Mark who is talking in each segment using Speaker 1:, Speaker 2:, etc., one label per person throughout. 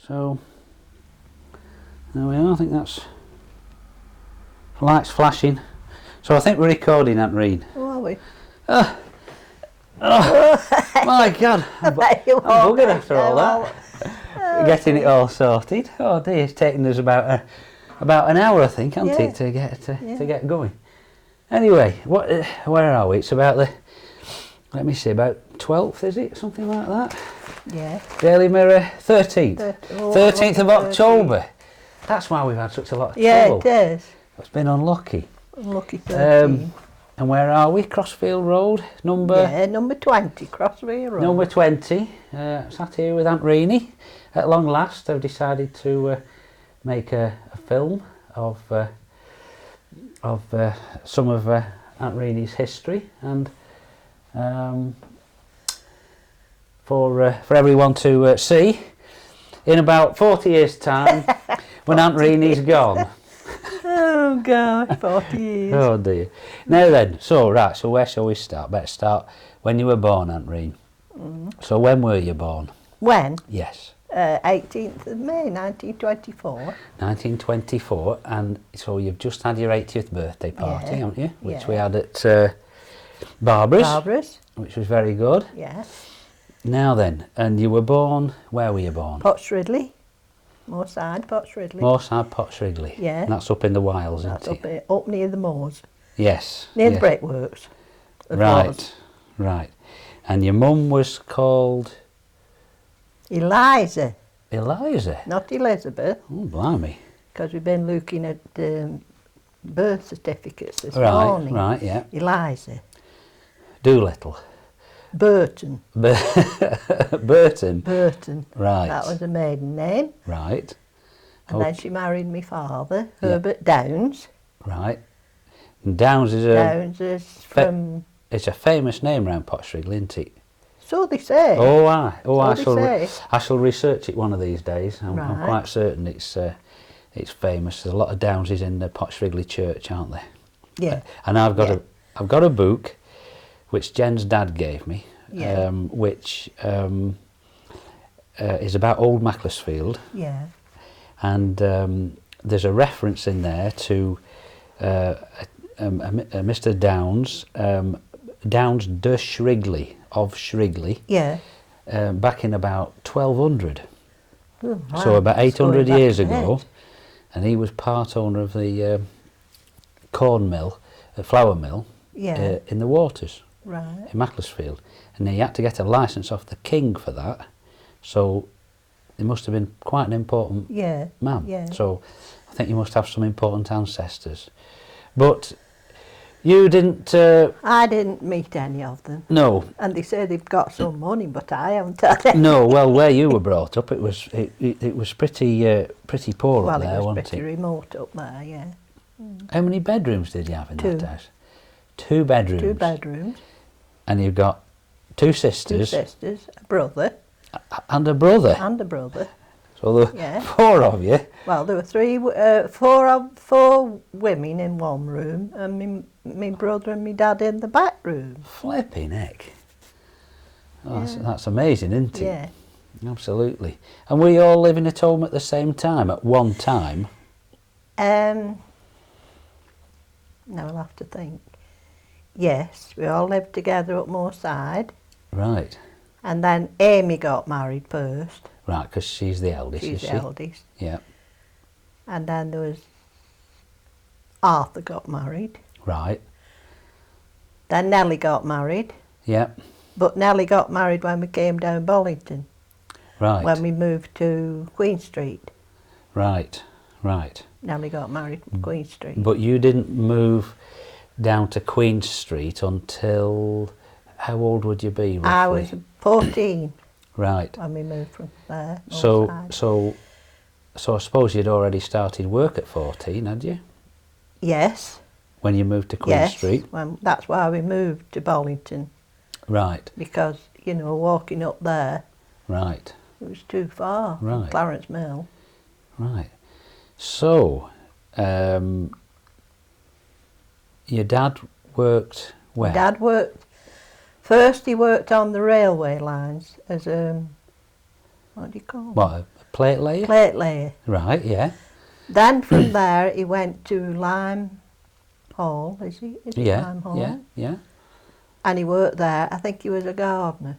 Speaker 1: So there we are. I think that's lights flashing. So I think we're recording, Aunt Rene.
Speaker 2: Oh, are we?
Speaker 1: Oh, my God! I'm buggered after all that. Getting it all sorted. Oh dear, it's taken us about an hour, I think, hasn't it, to get going. Anyway, where are we? It's about let me see, about 12th, is it? Something like that?
Speaker 2: Yeah.
Speaker 1: Daily Mirror, 13th. 13th of October. That's why we've had such a lot of trouble.
Speaker 2: Yeah, it is.
Speaker 1: It's been unlucky.
Speaker 2: Unlucky 13.
Speaker 1: And where are we? Crossfield Road, number
Speaker 2: 20, Crossfield Road.
Speaker 1: Number 20. Sat here with Aunt Rene. At long last, I've decided to make a film of some of Aunt Rene's history, and for everyone to see in about 40 years' time when Aunt Rene's gone.
Speaker 2: Oh God, 40 years.
Speaker 1: Oh dear. Now then, so where shall we start? Better start when you were born, Aunt Rene. So when were you born?
Speaker 2: When?
Speaker 1: Yes.
Speaker 2: 18th of May 1924.
Speaker 1: 1924, and so you've just had your 80th birthday party, haven't you? Which we had at Barbara's, which was very good.
Speaker 2: Yeah.
Speaker 1: Now then, and you were born, where were you born?
Speaker 2: Potts-Ridley. Moorside, Potts-Ridley.
Speaker 1: Moorside, Potts-Ridley.
Speaker 2: Yeah.
Speaker 1: And that's up in the wilds, isn't
Speaker 2: That's
Speaker 1: it?
Speaker 2: up near the moors.
Speaker 1: Yes.
Speaker 2: Near the brickworks.
Speaker 1: Right. And your mum was called?
Speaker 2: Eliza.
Speaker 1: Eliza?
Speaker 2: Not Elizabeth.
Speaker 1: Oh, blimey.
Speaker 2: Because we've been looking at birth certificates this morning.
Speaker 1: Right, yeah.
Speaker 2: Eliza.
Speaker 1: Doolittle.
Speaker 2: Burton.
Speaker 1: Burton?
Speaker 2: Burton.
Speaker 1: Right.
Speaker 2: That was a maiden name.
Speaker 1: Right.
Speaker 2: And then she married my father, Herbert Downs.
Speaker 1: Right. And Downs is
Speaker 2: from...
Speaker 1: It's a famous name around Potts-Ridley, isn't it?
Speaker 2: So they say.
Speaker 1: I shall research it one of these days. I'm quite certain it's famous. There's a lot of Downses in the Potts-Ridley church, aren't there?
Speaker 2: Yeah.
Speaker 1: And I've got a book which Jen's dad gave me, which is about old Macclesfield.
Speaker 2: Yeah.
Speaker 1: And there's a reference in there to Mr. Downs, Downs de Shrigley, of Shrigley, back in about 1200.
Speaker 2: Oh, wow.
Speaker 1: So about 800 years ago, and he was part owner of the corn mill, the flour mill, in the waters, in Macclesfield, and he had to get a licence off the king for that, so he must have been quite an important man. Yeah. So I think you must have some important ancestors. But you didn't...
Speaker 2: I didn't meet any of them.
Speaker 1: No.
Speaker 2: And they say they've got some money, but I haven't had any.
Speaker 1: No, well, where you were brought up, it was pretty poor up there, wasn't it?
Speaker 2: Well, it was pretty remote up there, yeah.
Speaker 1: How many bedrooms did you have in that house? 2 bedrooms.
Speaker 2: 2 bedrooms.
Speaker 1: And you've got 2 sisters.
Speaker 2: 2 sisters, a brother.
Speaker 1: And a brother.
Speaker 2: And a brother.
Speaker 1: So there were 4 of you.
Speaker 2: Well, there were 4 women in one room, and my brother and my dad in the back room.
Speaker 1: Flipping heck. Oh, that's amazing, isn't it?
Speaker 2: Yeah.
Speaker 1: Absolutely. And were you all living at home at the same time, at one time?
Speaker 2: Now I'll have to think. Yes, we all lived together up Moorside.
Speaker 1: Right.
Speaker 2: And then Amy got married first.
Speaker 1: Right, because she's the eldest, is she?
Speaker 2: She's the eldest.
Speaker 1: Yeah.
Speaker 2: And then there was Arthur got married.
Speaker 1: Right.
Speaker 2: Then Nellie got married.
Speaker 1: Yeah.
Speaker 2: But Nellie got married when we came down Bollington.
Speaker 1: Right.
Speaker 2: When we moved to Queen Street.
Speaker 1: Right.
Speaker 2: Nellie got married from Queen Street.
Speaker 1: But you didn't move down to Queen Street until... How old would you be, roughly?
Speaker 2: I was 14.
Speaker 1: Right.
Speaker 2: When we moved from there.
Speaker 1: So I suppose you'd already started work at 14, had you?
Speaker 2: Yes.
Speaker 1: When you moved to Queen Street?
Speaker 2: Yes, that's why we moved to Bollington.
Speaker 1: Right.
Speaker 2: Because, walking up there,
Speaker 1: right,
Speaker 2: it was too far from Clarence Mill.
Speaker 1: Right. So, your dad worked where?
Speaker 2: Dad worked... First he worked on the railway lines as what do you call it?
Speaker 1: What, a plate layer?
Speaker 2: Plate layer.
Speaker 1: Right, yeah.
Speaker 2: Then from there he went to Lime Hall, is it Lime Hall?
Speaker 1: Yeah.
Speaker 2: And he worked there. I think he was a gardener.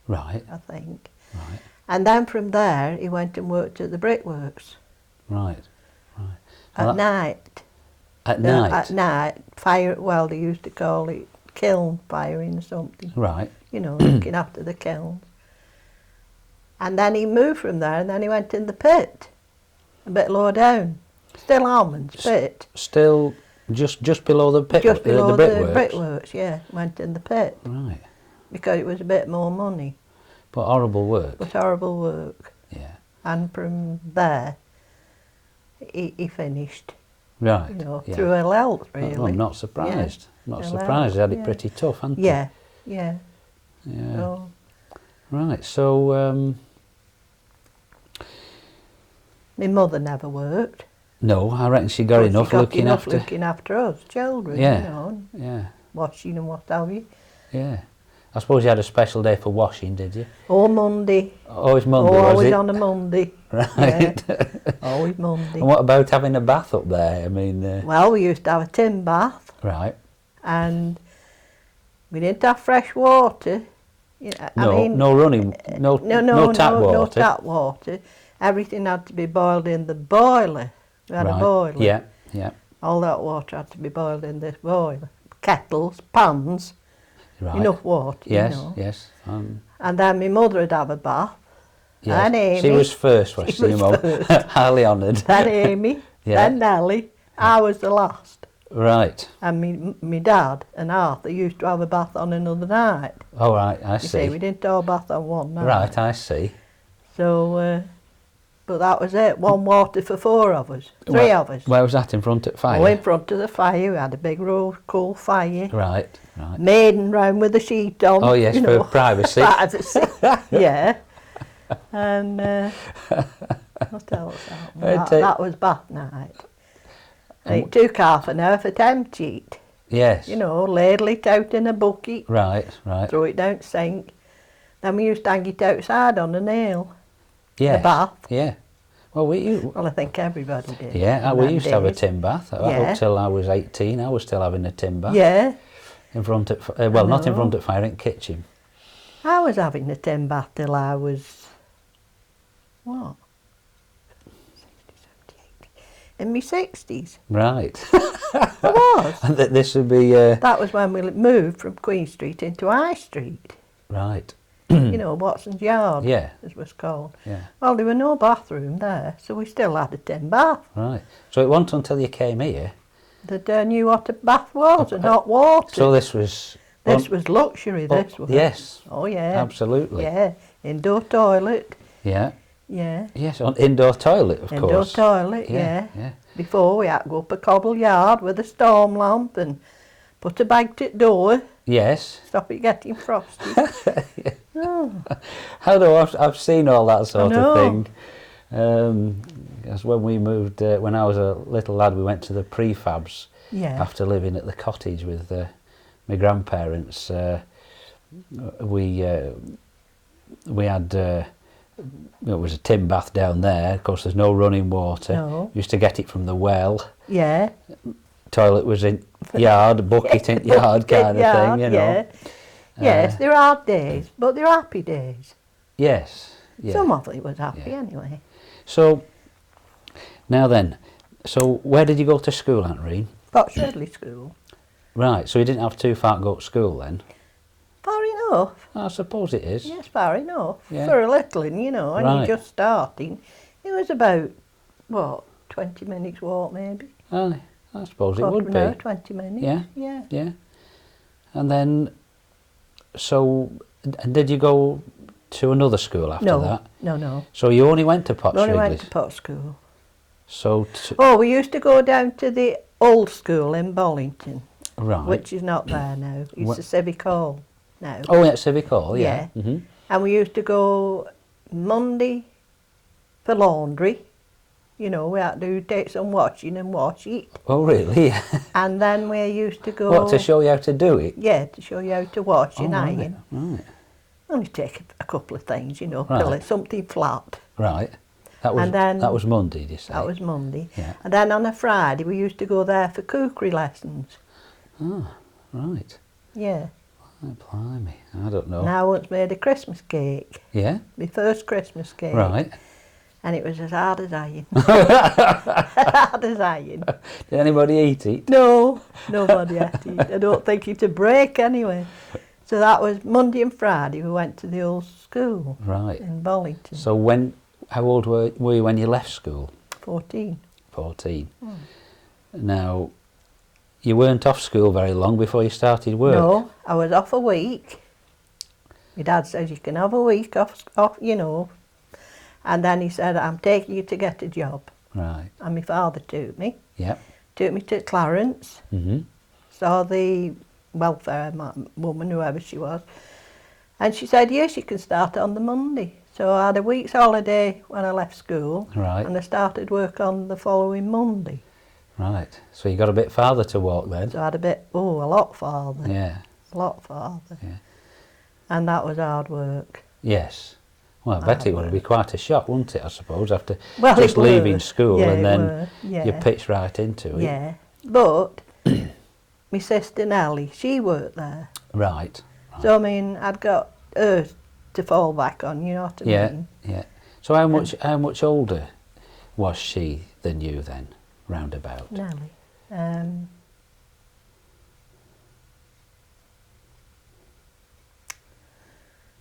Speaker 1: Right.
Speaker 2: I think.
Speaker 1: Right.
Speaker 2: And then from there he went and worked at the brickworks.
Speaker 1: Right.
Speaker 2: At night.
Speaker 1: At night?
Speaker 2: At night. Fire, well, they used to call it kiln firing or something.
Speaker 1: Right.
Speaker 2: You know, looking after the kilns. And then he moved from there and then he went in the pit. A bit lower down. Still Almond's pit.
Speaker 1: Still just below the pit?
Speaker 2: Just below
Speaker 1: the
Speaker 2: brickworks, yeah. Went in the pit.
Speaker 1: Right.
Speaker 2: Because it was a bit more money.
Speaker 1: But horrible work.
Speaker 2: But horrible work.
Speaker 1: Yeah.
Speaker 2: And from there, he finished.
Speaker 1: Right.
Speaker 2: You know, through ill health, really.
Speaker 1: I'm not surprised.
Speaker 2: Yeah.
Speaker 1: Not surprised. He had it pretty tough, hadn't he?
Speaker 2: Yeah.
Speaker 1: Yeah.
Speaker 2: So,
Speaker 1: right, so...
Speaker 2: my mother never worked.
Speaker 1: No, I reckon she got enough looking
Speaker 2: after us children,
Speaker 1: yeah.
Speaker 2: You know.
Speaker 1: Yeah.
Speaker 2: Washing and what have you.
Speaker 1: Yeah. I suppose you had a special day for washing, did you?
Speaker 2: Oh, Monday.
Speaker 1: Always Monday, was
Speaker 2: always
Speaker 1: it?
Speaker 2: on a Monday.
Speaker 1: Right.
Speaker 2: Yeah. Always Monday.
Speaker 1: And what about having a bath up there? I mean...
Speaker 2: Well, we used to have a tin bath.
Speaker 1: Right.
Speaker 2: And we didn't have fresh water. You know,
Speaker 1: no running, no tap water.
Speaker 2: No tap water. Everything had to be boiled in the boiler. We had a boiler.
Speaker 1: Yeah.
Speaker 2: All that water had to be boiled in this boiler. Kettles, pans, enough water,
Speaker 1: yes,
Speaker 2: you know.
Speaker 1: Yes.
Speaker 2: And then my mother would have a bath.
Speaker 1: Yes.
Speaker 2: Then Amy.
Speaker 1: She was first, was she, Mum? Highly honoured.
Speaker 2: Then Amy, then Nellie. I was the last.
Speaker 1: Right.
Speaker 2: And me dad and Arthur used to have a bath on another night.
Speaker 1: Oh, right, I see.
Speaker 2: You see, we didn't have a bath on one night.
Speaker 1: Right, I see.
Speaker 2: So, but that was it. One water for 4 of us. 3 of us.
Speaker 1: Where was that, in front of the fire?
Speaker 2: Oh, in front of the fire. We had a big coal fire.
Speaker 1: Right.
Speaker 2: Maiden round with the sheet on.
Speaker 1: Oh, yes, for privacy.
Speaker 2: Privacy, yeah. And what else happened? That was bath night. And it took half an hour for to empty it.
Speaker 1: Yes.
Speaker 2: You know, ladle it out in a bucket.
Speaker 1: Right.
Speaker 2: Throw it down the sink. Then we used to hang it outside on a nail.
Speaker 1: Yes.
Speaker 2: The bath.
Speaker 1: Yeah. Well,
Speaker 2: I think everybody did.
Speaker 1: Yeah, we used to have a tin bath. Up till I was 18, I was still having a tin bath.
Speaker 2: Yeah.
Speaker 1: In front of, well, not in front of fire, in the kitchen.
Speaker 2: I was having a tin bath till I was, what? 60, 70, 80. In my 60s.
Speaker 1: Right.
Speaker 2: I was.
Speaker 1: And this would be...
Speaker 2: That was when we moved from Queen Street into High Street.
Speaker 1: Right.
Speaker 2: You know, Watson's Yard,
Speaker 1: yeah,
Speaker 2: as it was called.
Speaker 1: Yeah.
Speaker 2: Well, there were no bathroom there, so we still had a tin bath.
Speaker 1: Right. So it wasn't until you came here
Speaker 2: that knew what a bath was and hot water.
Speaker 1: So this was...
Speaker 2: This was luxury, this was.
Speaker 1: Yes.
Speaker 2: Oh, yeah.
Speaker 1: Absolutely.
Speaker 2: Yeah. Indoor toilet.
Speaker 1: Yeah.
Speaker 2: Yeah.
Speaker 1: Yes, on indoor toilet, of course.
Speaker 2: Indoor toilet, yeah. Before we had to go up a cobble yard with a storm lamp and put a bag to the door.
Speaker 1: Yes.
Speaker 2: Stop it getting frosty.
Speaker 1: Yeah. Oh. I know, I've seen all that sort of thing. Because when we moved, when I was a little lad, we went to the prefabs after living at the cottage with my grandparents. We had, it was a tin bath down there. Of course, there's no running water.
Speaker 2: No.
Speaker 1: Used to get it from the well.
Speaker 2: Yeah.
Speaker 1: Toilet was in yard, bucket in yard kind of thing, you know.
Speaker 2: Yeah. Yes, there are hard days, but they're happy days.
Speaker 1: Yes. Yeah.
Speaker 2: Some of it was happy anyway.
Speaker 1: So, now then, so where did you go to school, Aunt Rene?
Speaker 2: Potshedley School.
Speaker 1: Right, so you didn't have too far to go to school then?
Speaker 2: Far enough.
Speaker 1: I suppose it is.
Speaker 2: Yes, far enough.
Speaker 1: Yeah.
Speaker 2: For a little, you know, and you're just starting. It was about, what, 20 minutes walk maybe?
Speaker 1: I suppose it would be.
Speaker 2: 20 minutes.
Speaker 1: Yeah.
Speaker 2: Yeah.
Speaker 1: Yeah. And then, so, and did you go to another school after that?
Speaker 2: No.
Speaker 1: So you only went to Potshedley?
Speaker 2: Only went to Pot School.
Speaker 1: So...
Speaker 2: we used to go down to the old school in Bollington.
Speaker 1: Right.
Speaker 2: Which is not there now. It's a civic hall now.
Speaker 1: Oh, yeah, civic hall, yeah. Mm-hmm.
Speaker 2: And we used to go Monday for laundry. You know, we had to take some washing and wash it.
Speaker 1: Oh, really?
Speaker 2: And then we used to go...
Speaker 1: What, to show you how to do it?
Speaker 2: Yeah, to show you how to wash and iron.
Speaker 1: Right.
Speaker 2: Only take a couple of things, you know,
Speaker 1: Right.
Speaker 2: something flat.
Speaker 1: Right. That was Monday, did you say?
Speaker 2: That was Monday.
Speaker 1: Yeah.
Speaker 2: And then on a Friday we used to go there for cookery lessons.
Speaker 1: Oh, right.
Speaker 2: Yeah.
Speaker 1: Oh, blimey. I don't know.
Speaker 2: And I once made a Christmas cake.
Speaker 1: Yeah?
Speaker 2: My first Christmas cake.
Speaker 1: Right.
Speaker 2: And it was as hard as iron. Hard as iron.
Speaker 1: Did anybody eat it?
Speaker 2: No, nobody ate it. I don't think it'd break anyway. So that was Monday and Friday we went to the old school.
Speaker 1: Right.
Speaker 2: In Bollington.
Speaker 1: So how old were you when you left school?
Speaker 2: 14.
Speaker 1: 14. Now, you weren't off school very long before you started work.
Speaker 2: No, I was off a week. My dad says you can have a week off, you know. And then he said, I'm taking you to get a job.
Speaker 1: Right.
Speaker 2: And my father took me.
Speaker 1: Yep.
Speaker 2: Took me to Clarence.
Speaker 1: Mm-hmm.
Speaker 2: Saw the welfare woman, whoever she was. And she said, yes, you can start on the Monday. So I had a week's holiday when I left school.
Speaker 1: Right.
Speaker 2: And I started work on the following Monday.
Speaker 1: Right. So you got a bit farther to walk then?
Speaker 2: So I had a lot farther.
Speaker 1: Yeah.
Speaker 2: A lot farther.
Speaker 1: Yeah.
Speaker 2: And that was hard work.
Speaker 1: Yes. Well, I bet it would be quite a shock, wouldn't it, I suppose, after
Speaker 2: Well,
Speaker 1: just
Speaker 2: it were.
Speaker 1: leaving school
Speaker 2: Yeah,
Speaker 1: and
Speaker 2: it
Speaker 1: then
Speaker 2: were. Yeah.
Speaker 1: you pitched right into it.
Speaker 2: Yeah. But my sister Nellie, she worked there.
Speaker 1: Right.
Speaker 2: So, I mean, I'd got her to fall back on, you know what I mean?
Speaker 1: Yeah. So how much older was she than you then, roundabout?
Speaker 2: Nellie.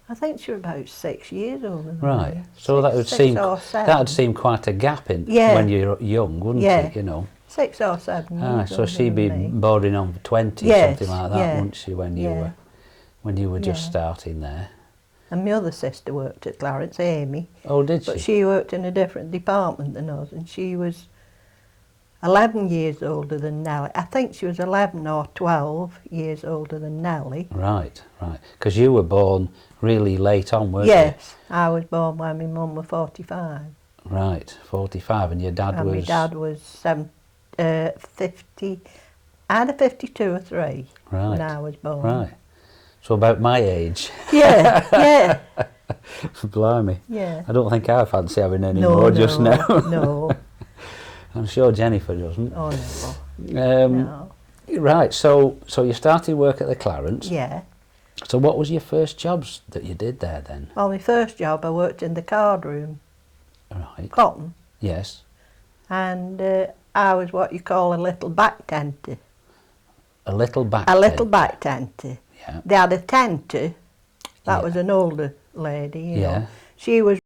Speaker 2: I think she was about 6 years older than
Speaker 1: Right.
Speaker 2: me.
Speaker 1: So
Speaker 2: Six or seven.
Speaker 1: that'd seem quite a gap in when you're young, wouldn't it? You know.
Speaker 2: 6 or 7 years
Speaker 1: So she'd
Speaker 2: older
Speaker 1: be
Speaker 2: than me.
Speaker 1: bordering on 20,
Speaker 2: Yes,
Speaker 1: something like that,
Speaker 2: yeah,
Speaker 1: wouldn't she, when you were just starting there?
Speaker 2: And my other sister worked at Clarence, Amy.
Speaker 1: Oh, did she?
Speaker 2: But she worked in a different department than us, and she was 11 years older than Nellie. I think she was 11 or 12 years older than Nellie.
Speaker 1: Right. Because you were born really late on, weren't
Speaker 2: Yes, I was born when my mum was 45.
Speaker 1: you? Right, 45, and your dad
Speaker 2: And
Speaker 1: was...
Speaker 2: my dad was 50. I had a 52 or 3 when I was born.
Speaker 1: Right. So about my age.
Speaker 2: Yeah.
Speaker 1: Blimey.
Speaker 2: Yeah.
Speaker 1: I don't think I fancy having any more just now.
Speaker 2: No.
Speaker 1: I'm sure Jennifer doesn't.
Speaker 2: Oh, no. No.
Speaker 1: Right, so you started work at the Clarence.
Speaker 2: Yeah.
Speaker 1: So what was your first jobs that you did there then?
Speaker 2: Well, my first job, I worked in the card room.
Speaker 1: Right.
Speaker 2: Cotton.
Speaker 1: Yes.
Speaker 2: And I was what you call a little back tenter.
Speaker 1: A little back
Speaker 2: A little back tenter.
Speaker 1: Yeah.
Speaker 2: They had a tenter. That was an older lady, you know. She was